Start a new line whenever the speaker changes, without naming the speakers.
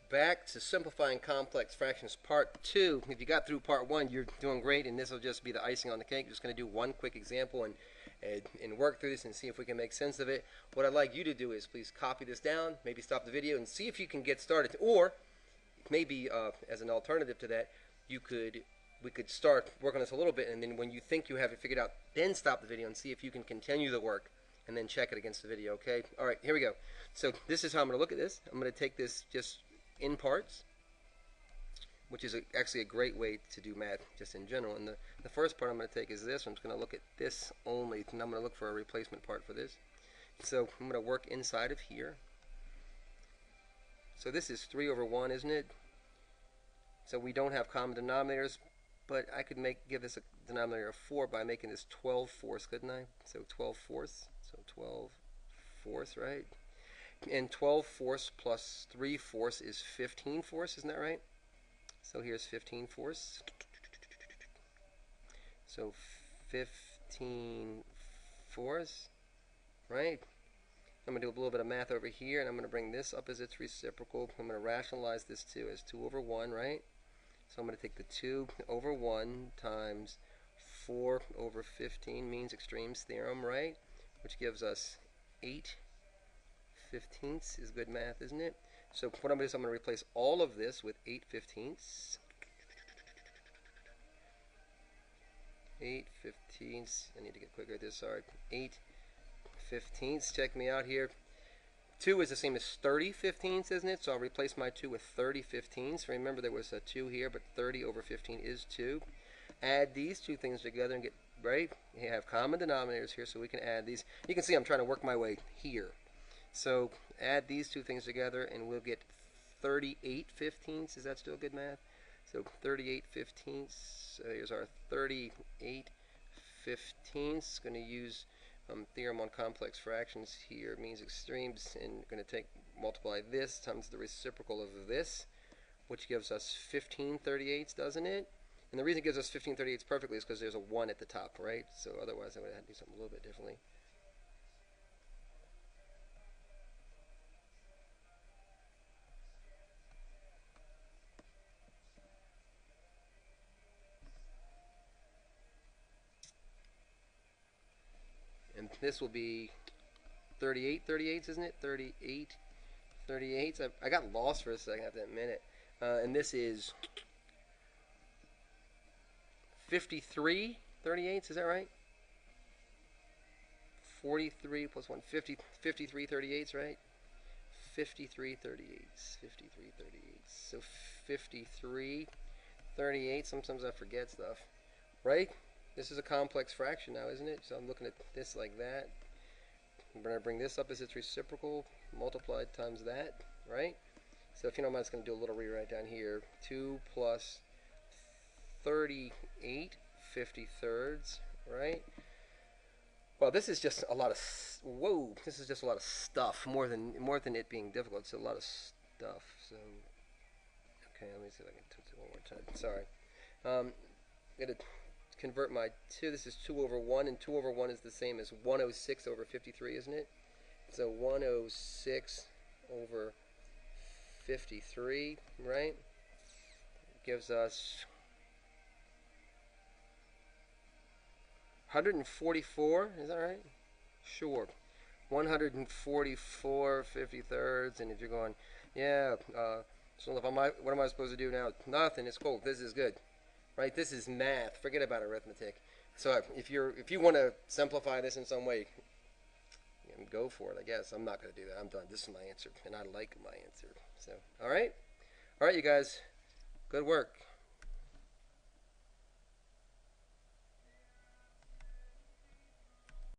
back to simplifying complex fractions part 2. If you got through part 1, you're doing great, and this will just be the icing on the cake. Just going to do one quick example and work through this and see if we can make sense of it. What I'd like you to do is please copy this down, maybe stop the video and see if you can get started. Or maybe as an alternative to that, we could start working on this a little bit, and then when you think you have it figured out, then stop the video and see if you can continue the work and then check it against the video, okay? All right, here we go. So this is how I'm going to look at this. I'm going to take this just in parts, which is actually a great way to do math just in general. And the first part I'm going to take is this. I'm just going to look at this only, and I'm going to look for a replacement part for this. So I'm going to work inside of here. So this is 3 over 1, isn't it? So we don't have common denominators, but I could give this a denominator of 4 by making this 12 fourths, couldn't I? So 12 fourths. So 12 fourths, right? And 12 fourths plus 3 fourths is 15 fourths, isn't that right? So here's 15 fourths. So 15 fourths, right? I'm going to do a little bit of math over here, and I'm going to bring this up as its reciprocal. I'm going to rationalize this too as 2 over 1, right? So I'm going to take the 2 over 1 times 4 over 15 means extremes theorem, right? Which gives us 8/15 is good math, isn't it? So what I'm going to do is I'm going to replace all of this with 8/15. 8/15. I need to get quicker at this, sorry. 8/15. Check me out here. 2 is the same as 30/15, isn't it? So I'll replace my 2 with 30/15. Remember there was a 2 here, but 30 over 15 is 2. Add these two things together and get, right? You have common denominators here, so we can add these. You can see I'm trying to work my way here. So add these two things together and we'll get 38/15. Is that still good math? So 38/15. Here's our 38/15. Going to use theorem on complex fractions here. It means extremes, and going to multiply this times the reciprocal of this, which gives us 15/38, doesn't it? And the reason it gives us 15/38 perfectly is because there's a 1 at the top, right? So otherwise I would have to do something a little bit differently. And this will be 38/38, isn't it? 38/38. I got lost for a second after that minute. And this is 53/38, is that right? 43 plus 1, 53/38, right? 53/38. 53/38. So 53/38. Sometimes I forget stuff, right? This is a complex fraction now, isn't it? So I'm looking at this like that. I'm going to bring this up as its reciprocal, multiplied times that, right? So if you don't mind, I'm just going to do a little rewrite down here. 2 plus 38/53, right? Well, this is just a lot of this is just a lot of stuff. More than it being difficult, it's a lot of stuff. So okay, let me see if I can do it one more time. Sorry, I'm gonna convert my 2. This is 2 over 1, and 2 over 1 is the same as 106 over 53, isn't it? So 106 over 53, right? Gives us 144, is that right? Sure. 144/53, and if you're going, yeah, so what am I supposed to do now? Nothing, it's cool, this is good. Right? This is math. Forget about arithmetic. So if you want to simplify this in some way, go for it, I guess. I'm not going to do that. I'm done. This is my answer, and I like my answer. So, all right, you guys, good work.